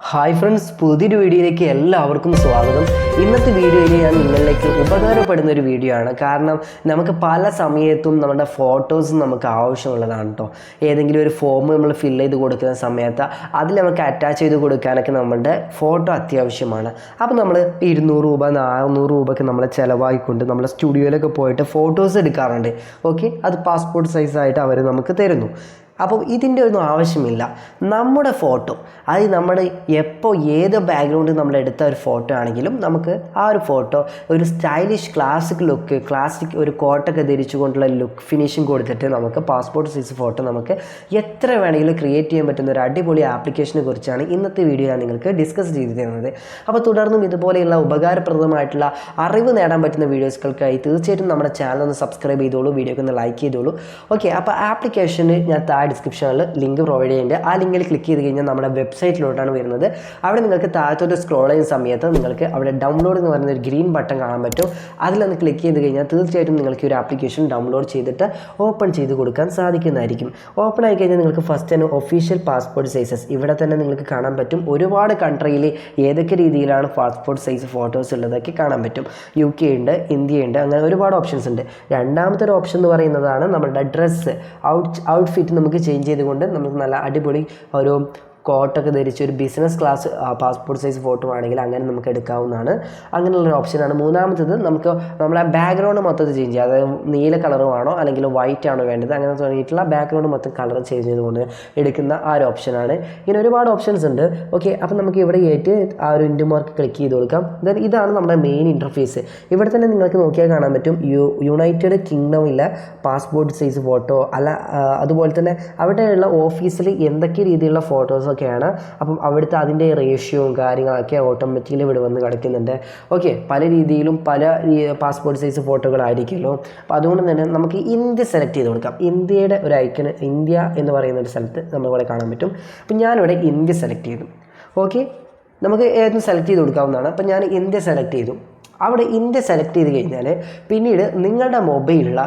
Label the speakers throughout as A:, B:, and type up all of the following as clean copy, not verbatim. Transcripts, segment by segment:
A: Hi friends, പുതിയൊരു വീഡിയോയിലേക്ക് എല്ലാവർക്കും സ്വാഗതം. ഇന്നത്തെ വീഡിയോയിൽ ഞാൻ നിങ്ങളിലേക്ക് ഉപകാരപ്പെടുന്ന ഒരു വീഡിയോ ആണ്. കാരണം നമുക്ക് പല സമയത്തും നമ്മുടെ ഫോട്ടോസ് നമുക്ക് ആവശ്യമുള്ളതാണ് കേട്ടോ. ഏതെങ്കിലും ഒരു ഫോം നമ്മൾ ഫില്ല് ചെയ്ത് കൊടുക്കുന്ന സമയത്ത് അതിൽ നമുക്ക് അറ്റാച്ച് ചെയ്ത് കൊടുക്കാനൊക്കെ നമ്മുടെ ഫോട്ടോ അത്യാവശ്യമാണ്. അപ്പോൾ നമ്മൾ 200 രൂപ 400 രൂപയ്ക്ക് നമ്മൾ ചിലവായിക്കൊണ്ട് നമ്മൾ സ്റ്റുഡിയോയിലൊക്കെ പോയിട്ട് ഫോട്ടോസ് എടുക്കാറുണ്ട്. ഓക്കെ, അത് പാസ്പോർട്ട് സൈസായിട്ട് അവർ നമുക്ക് തരുന്നു. അപ്പോൾ ഇതിൻ്റെ ഒന്നും ആവശ്യമില്ല. നമ്മുടെ ഫോട്ടോ, അത് നമ്മൾ എപ്പോൾ ഏത് ബാക്ക്ഗ്രൗണ്ടിൽ നമ്മൾ എടുത്ത ഒരു ഫോട്ടോ ആണെങ്കിലും നമുക്ക് ആ ഒരു ഫോട്ടോ ഒരു സ്റ്റൈലിഷ് ക്ലാസിക് ഒരു കോട്ടൊക്കെ ധരിച്ചുകൊണ്ടുള്ള ലുക്ക് ഫിനിഷിങ് കൊടുത്തിട്ട് നമുക്ക് പാസ്പോർട്ട് സൈസ് ഫോട്ടോ നമുക്ക് എത്ര വേണമെങ്കിലും ക്രിയേറ്റ് ചെയ്യാൻ പറ്റുന്ന ഒരു അടിപൊളി ആപ്ലിക്കേഷനെ കുറിച്ചാണ് ഇന്നത്തെ വീഡിയോ ഞാൻ നിങ്ങൾക്ക് ഡിസ്കസ് ചെയ്ത് തരുന്നത്. അപ്പോൾ തുടർന്നും ഇതുപോലെയുള്ള ഉപകാരപ്രദമായിട്ടുള്ള അറിവ് നേടാൻ പറ്റുന്ന വീഡിയോസുകൾക്കായി തീർച്ചയായിട്ടും നമ്മുടെ ചാനൽ ഒന്ന് സബ്സ്ക്രൈബ് ചെയ്തോളൂ, വീഡിയോക്ക് ഒന്ന് ലൈക്ക് ചെയ്തോളൂ. ഓക്കെ, അപ്പോൾ ആപ്ലിക്കേഷന് ഞാൻ ഡിസ്ക്രിപ്ഷനിൽ ലിങ്ക് പ്രൊവൈഡ് ചെയ്യുന്നുണ്ട്. ആ ലിങ്കിൽ ക്ലിക്ക് ചെയ്ത് കഴിഞ്ഞാൽ നമ്മുടെ വെബ്സൈറ്റിലോട്ടാണ് വരുന്നത്. അവിടെ നിങ്ങൾക്ക് താഴത്തോട്ട് സ്ക്രോൾ ചെയ്യുന്ന സമയത്ത് നിങ്ങൾക്ക് അവിടെ ഡൗൺലോഡ് എന്ന് പറയുന്ന ഒരു ഗ്രീൻ ബട്ടൺ കാണാൻ പറ്റും. അതിലൊന്ന് ക്ലിക്ക് ചെയ്ത് കഴിഞ്ഞാൽ തീർച്ചയായിട്ടും നിങ്ങൾക്ക് ഒരു ആപ്ലിക്കേഷൻ ഡൗൺലോഡ് ചെയ്തിട്ട് ഓപ്പൺ ചെയ്ത് കൊടുക്കാൻ സാധിക്കുന്നതായിരിക്കും. ഓപ്പൺ ആയി കഴിഞ്ഞാൽ നിങ്ങൾക്ക് ഫസ്റ്റ് തന്നെ ഒഫീഷ്യൽ പാസ്പോർട്ട് സൈസസ് ഇവിടെ തന്നെ നിങ്ങൾക്ക് കാണാൻ പറ്റും. ഒരുപാട് കൺട്രിയിൽ ഏതൊക്കെ രീതിയിലാണ് പാസ്പോർട്ട് സൈസ് ഫോട്ടോസ് ഉള്ളതൊക്കെ കാണാൻ പറ്റും. UK ഉണ്ട്, ഇന്ത്യ ഉണ്ട്, അങ്ങനെ ഒരുപാട് ഓപ്ഷൻസ് ഉണ്ട്. രണ്ടാമത്തെ ഒരു ഓപ്ഷൻ എന്ന് പറയുന്നതാണ് നമ്മുടെ ഡ്രസ്സ് ഔട്ട്ഫിറ്റ് നമുക്ക് ചേഞ്ച് ചെയ്തുകൊണ്ട് നമുക്ക് നല്ല അടിപൊളി ഒരു കോട്ടൊക്കെ ധരിച്ച് ഒരു business class passport size photo ആണെങ്കിൽ അങ്ങനെ നമുക്ക് എടുക്കാവുന്നതാണ്. അങ്ങനെയുള്ളൊരു ഓപ്ഷനാണ്. മൂന്നാമത്തത് നമുക്ക് നമ്മളെ ബാക്ക്ഗ്രൗണ്ട് മൊത്തത്തിൽ ചേഞ്ച് ചെയ്യുക. അതായത് നീല കളറുമാണോ അല്ലെങ്കിൽ വൈറ്റ് ആണോ വേണ്ടത്, അങ്ങനെ തുടങ്ങിയിട്ടുള്ള ബാക്ക്ഗ്രൗണ്ട് മൊത്തം കളർ ചേഞ്ച് ചെയ്തുകൊണ്ട് എടുക്കുന്ന ആ ഒരു ഓപ്ഷനാണ്. ഇങ്ങനെ ഒരുപാട് ഓപ്ഷൻസ് ഉണ്ട്. ഓക്കെ, അപ്പോൾ നമുക്ക് ഇവിടെ ആയിട്ട് ആ ഒരു ഇൻഡു മാർക്ക് ക്ലിക്ക് ചെയ്ത് കൊടുക്കാം. ദെൻ ഇതാണ് നമ്മുടെ മെയിൻ ഇൻ്റർഫേസ്. ഇവിടെ തന്നെ നിങ്ങൾക്ക് നോക്കിയാൽ കാണാൻ പറ്റും യുണൈറ്റഡ് കിങ്ഡമിലെ പാസ്പോർട്ട് സൈസ് ഫോട്ടോ അല്ല, അതുപോലെ തന്നെ അവിടെയുള്ള ഓഫീസിൽ എന്തൊക്കെ രീതിയിലുള്ള ഫോട്ടോസ് ഒക്കെയാണ്. അപ്പം അവിടുത്തെ അതിൻ്റെ റേഷ്യോയും കാര്യങ്ങളൊക്കെ ഓട്ടോമാറ്റിക്കലി ഇവിടെ വന്ന് കിടക്കുന്നുണ്ട്. ഓക്കെ, പല രീതിയിലും പല പാസ്പോർട്ട് സൈസ് ഫോട്ടോകളായിരിക്കുമല്ലോ. അപ്പോൾ അതുകൊണ്ട് തന്നെ നമുക്ക് ഇന്ത്യ സെലക്ട് ചെയ്ത് കൊടുക്കാം. ഇന്ത്യയുടെ ഒരു ഐക്കൺ ഇന്ത്യ എന്ന് പറയുന്ന ഒരു സ്ഥലത്ത് നമ്മളിവിടെ കാണാൻ പറ്റും. അപ്പം ഞാനിവിടെ ഇന്ത്യ സെലക്ട് ചെയ്തു. ഓക്കെ, നമുക്ക് ഏതും സെലക്ട് ചെയ്ത് കൊടുക്കാവുന്നതാണ്. അപ്പം ഞാൻ ഇന്ത്യ സെലക്ട് ചെയ്തു. അവിടെ ഇന്ത്യ സെലക്ട് ചെയ്ത് കഴിഞ്ഞാൽ പിന്നീട് നിങ്ങളുടെ മൊബൈലുള്ള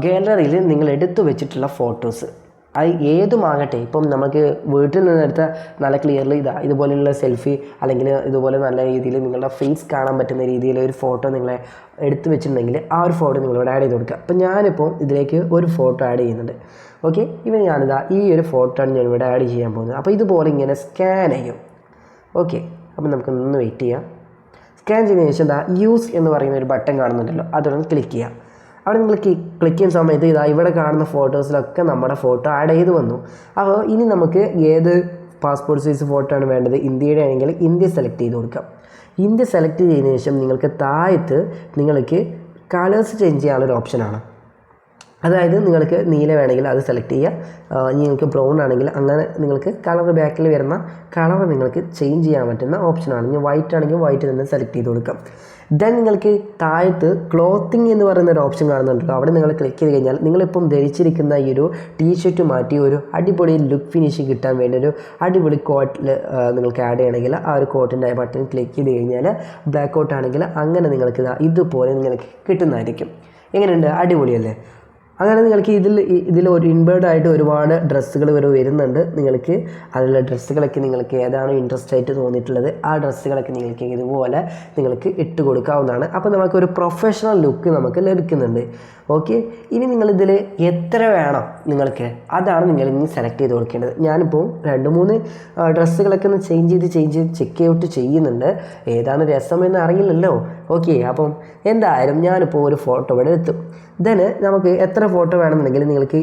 A: ഗാലറിയിൽ നിങ്ങൾ എടുത്തു വെച്ചിട്ടുള്ള ഫോട്ടോസ് അത് ഏതുമാകട്ടെ, ഇപ്പം നമുക്ക് വീട്ടിൽ നിന്നെടുത്ത നല്ല ക്ലിയർലി ഇതുപോലെയുള്ള സെൽഫി അല്ലെങ്കിൽ ഇതുപോലെ നല്ല രീതിയിൽ നിങ്ങളുടെ ഫേസ് കാണാൻ പറ്റുന്ന രീതിയിൽ ഒരു ഫോട്ടോ നിങ്ങളെ എടുത്തു വെച്ചിട്ടുണ്ടെങ്കിൽ ആ ഒരു ഫോട്ടോ നിങ്ങളിവിടെ ആഡ് ചെയ്ത് കൊടുക്കുക. അപ്പം ഞാനിപ്പോൾ ഇതിലേക്ക് ഒരു ഫോട്ടോ ആഡ് ചെയ്യുന്നുണ്ട്. ഓക്കെ, ഞാനിതാ ഈ ഒരു ഫോട്ടോ ആണ് ഞാൻ ഇവിടെ ആഡ് ചെയ്യാൻ പോകുന്നത്. അപ്പോൾ ഇതുപോലെ ഇങ്ങനെ സ്കാൻ ചെയ്യും. ഓക്കെ, അപ്പം നമുക്കൊന്ന് വെയിറ്റ് ചെയ്യാം. സ്കാൻ ചെയ്തതിന് ശേഷം യൂസ് എന്ന് പറയുന്ന ഒരു ബട്ടൺ കാണുന്നുണ്ടല്ലോ, അതൊന്ന് ക്ലിക്ക് ചെയ്യാം. അവിടെ നിങ്ങൾ ക്ലിക്ക് ചെയ്യുന്ന സമയത്ത് ഇവിടെ കാണുന്ന ഫോട്ടോസിലൊക്കെ നമ്മുടെ ഫോട്ടോ ആഡ് ചെയ്ത് വന്നു. അപ്പോൾ ഇനി നമുക്ക് ഏത് പാസ്പോർട്ട് സൈസ് ഫോട്ടോ ആണ് വേണ്ടത്, ഇന്ത്യയുടെ ആണെങ്കിൽ ഇന്ത്യ സെലക്ട് ചെയ്ത് കൊടുക്കാം. ഇന്ത്യ സെലക്ട് ചെയ്തതിന് ശേഷം നിങ്ങൾക്ക് താഴത്ത് നിങ്ങൾക്ക് കളേഴ്സ് ചേഞ്ച് ചെയ്യാനുള്ളൊരു ഓപ്ഷനാണ്. അതായത് നിങ്ങൾക്ക് നീല വേണമെങ്കിൽ അത് സെലക്ട് ചെയ്യുക, നിങ്ങൾക്ക് ബ്രൗൺ ആണെങ്കിൽ അങ്ങനെ നിങ്ങൾക്ക് കളർ ബാക്കിൽ വരുന്ന കളർ നിങ്ങൾക്ക് ചേഞ്ച് ചെയ്യാൻ പറ്റുന്ന ഓപ്ഷനാണ്. ഇനി വൈറ്റ് ആണെങ്കിൽ വൈറ്റ് തന്നെ സെലക്ട് ചെയ്ത് കൊടുക്കാം. ദെൻ നിങ്ങൾക്ക് താഴത്ത് ക്ലോത്തിങ് എന്ന് പറയുന്ന ഒരു ഓപ്ഷൻ കാണുന്നുണ്ടല്ലോ, അവിടെ നിങ്ങൾ ക്ലിക്ക് ചെയ്ത് കഴിഞ്ഞാൽ നിങ്ങളിപ്പം ധരിച്ചിരിക്കുന്ന ഈ ഒരു ടീഷർട്ട് മാറ്റി ഒരു അടിപൊളി ലുക്ക് ഫിനിഷിങ് കിട്ടാൻ വേണ്ടി ഒരു അടിപൊളി കോട്ടിൽ നിങ്ങൾക്ക് ആഡ് ചെയ്യണമെങ്കിൽ ആ ഒരു കോട്ടിൻ്റെ ബട്ടൺ ക്ലിക്ക് ചെയ്ത് കഴിഞ്ഞാൽ ബ്ലാക്ക് ഔട്ട് ആണെങ്കിൽ അങ്ങനെ നിങ്ങൾക്ക് ഇതുപോലെ നിങ്ങൾക്ക് കിട്ടുന്നതായിരിക്കും. എങ്ങനെയുണ്ട്, അടിപൊളിയല്ലേ? അങ്ങനെ നിങ്ങൾക്ക് ഇതിൽ ഒരു ഇൻബേർഡ് ഒരുപാട് ഡ്രസ്സുകൾ വരുന്നുണ്ട്. നിങ്ങൾക്ക് അതിലുള്ള ഡ്രസ്സുകളൊക്കെ നിങ്ങൾക്ക് ഏതാണോ ഇൻട്രസ്റ്റ് ആയിട്ട് തോന്നിയിട്ടുള്ളത് ആ ഡ്രസ്സുകളൊക്കെ നിങ്ങൾക്ക് ഇതുപോലെ നിങ്ങൾക്ക് ഇട്ട് കൊടുക്കാവുന്നതാണ്. അപ്പോൾ നമുക്കൊരു പ്രൊഫഷണൽ ലുക്ക് നമുക്ക് ലഭിക്കുന്നുണ്ട്. ഓക്കെ, ഇനി നിങ്ങളിതിൽ എത്ര വേണം നിങ്ങൾക്ക്, അതാണ് നിങ്ങൾ ഇനി സെലക്ട് ചെയ്ത് കൊടുക്കേണ്ടത്. ഞാനിപ്പോൾ 2-3 ഡ്രസ്സുകളൊക്കെ ഒന്ന് ചേഞ്ച് ചെയ്ത് ചെക്ക് ഔട്ട് ചെയ്യുന്നുണ്ട്. ഏതാണ് രസമെന്ന് അറിയില്ലല്ലോ. ഓക്കെ, അപ്പം എന്തായാലും ഞാനിപ്പോൾ ഒരു ഫോട്ടോ ഇവിടെ എടുത്തു. ദെന് നമുക്ക് എത്ര ഫോട്ടോ വേണമെന്നുണ്ടെങ്കിൽ നിങ്ങൾക്ക്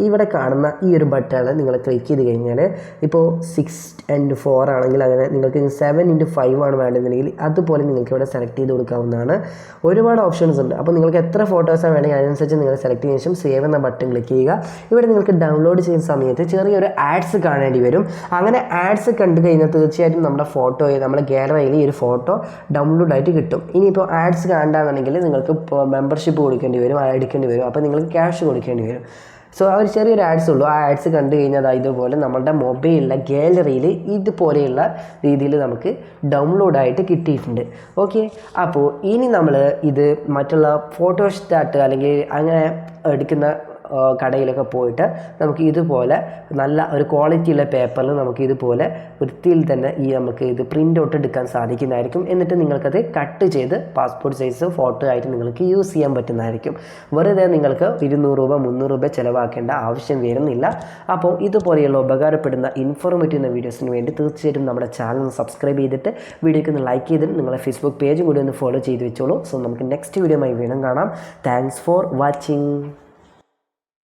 A: ഇവിടെ കാണുന്ന ഈ ഒരു ബട്ടൺ നിങ്ങൾ ക്ലിക്ക് ചെയ്ത് കഴിഞ്ഞാൽ ഇപ്പോൾ 6:4 ആണെങ്കിൽ അങ്ങനെ നിങ്ങൾക്ക് 7:5 ആണ് വേണ്ടതെന്നുണ്ടെങ്കിൽ അതുപോലെ നിങ്ങൾക്ക് ഇവിടെ സെലക്ട് ചെയ്ത് കൊടുക്കാവുന്നതാണ്. ഒരുപാട് ഓപ്ഷൻസ് ഉണ്ട്. അപ്പോൾ നിങ്ങൾക്ക് എത്ര ഫോട്ടോസാണ് വേണമെങ്കിൽ അതിനനുസരിച്ച് നിങ്ങൾ സെലക്ട് ചെയ്ത ശേഷം സേവ് എന്ന ബട്ടൺ ക്ലിക്ക് ചെയ്യുക. ഇവിടെ നിങ്ങൾക്ക് ഡൗൺലോഡ് ചെയ്യുന്ന സമയത്ത് ചെറിയൊരു ആഡ്സ് കാണേണ്ടി വരും. അങ്ങനെ ആഡ്സ് കണ്ടു കഴിഞ്ഞാൽ തീർച്ചയായിട്ടും നമ്മുടെ ഗാലറിയിൽ ഈ ഒരു ഫോട്ടോ ഡൗൺലോഡായിട്ട് കിട്ടും. ഇനിയിപ്പോൾ ആഡ്സ് കാണാന്നുണ്ടെങ്കിൽ നിങ്ങൾക്ക് മെമ്പർഷിപ്പ് എടുക്കേണ്ടി വരും. അപ്പോൾ നിങ്ങൾക്ക് ക്യാഷ് കൊടുക്കേണ്ടി വരും. സോ ആ ഒരു ചെറിയൊരു ആഡ്സ് ഉള്ളൂ. ആ ആഡ്സ് കണ്ടു കഴിഞ്ഞാൽ ഇതുപോലെ നമ്മുടെ മൊബൈലിലെ ഗാലറിയിൽ ഇതുപോലെയുള്ള രീതിയിൽ നമുക്ക് ഡൗൺലോഡായിട്ട് കിട്ടിയിട്ടുണ്ട്. ഓക്കെ, അപ്പോൾ ഇനി നമ്മൾ ഇത് മറ്റുള്ള ഫോട്ടോസ്റ്റാറ്റ് അല്ലെങ്കിൽ അങ്ങനെ എടുക്കുന്ന കടയിലൊക്കെ പോയിട്ട് നമുക്ക് ഇതുപോലെ നല്ല ഒരു ക്വാളിറ്റിയുള്ള പേപ്പറിൽ നമുക്ക് ഇതുപോലെ വൃത്തിയിൽ തന്നെ നമുക്ക് ഇത് പ്രിൻ്റ് ഔട്ട് എടുക്കാൻ സാധിക്കുന്നതായിരിക്കും. എന്നിട്ട് നിങ്ങൾക്കത് കട്ട് ചെയ്ത് പാസ്പോർട്ട് സൈസ് ഫോട്ടോ ആയിട്ട് നിങ്ങൾക്ക് യൂസ് ചെയ്യാൻ പറ്റുന്നതായിരിക്കും. വെറുതെ നിങ്ങൾക്ക് 200 രൂപ 300 രൂപ ചിലവാക്കേണ്ട ആവശ്യം വരുന്നില്ല. അപ്പോൾ ഇതുപോലെയുള്ള ഉപകാരപ്പെടുന്ന ഇൻഫോർമേറ്റീവ് വീഡിയോസിന് വേണ്ടി തീർച്ചയായിട്ടും നമ്മുടെ ചാനൽ സബ്സ്ക്രൈബ് ചെയ്തിട്ട് വീഡിയോക്ക് ഒന്ന് ലൈക്ക് ചെയ്തിട്ട് നിങ്ങളെ ഫേസ്ബുക്ക് പേജും കൂടി ഒന്ന് ഫോളോ ചെയ്ത് വെച്ചോളൂ. സോ നമുക്ക് നെക്സ്റ്റ് വീഡിയോയുമായി വീണ്ടും കാണാം. Thanks for watching.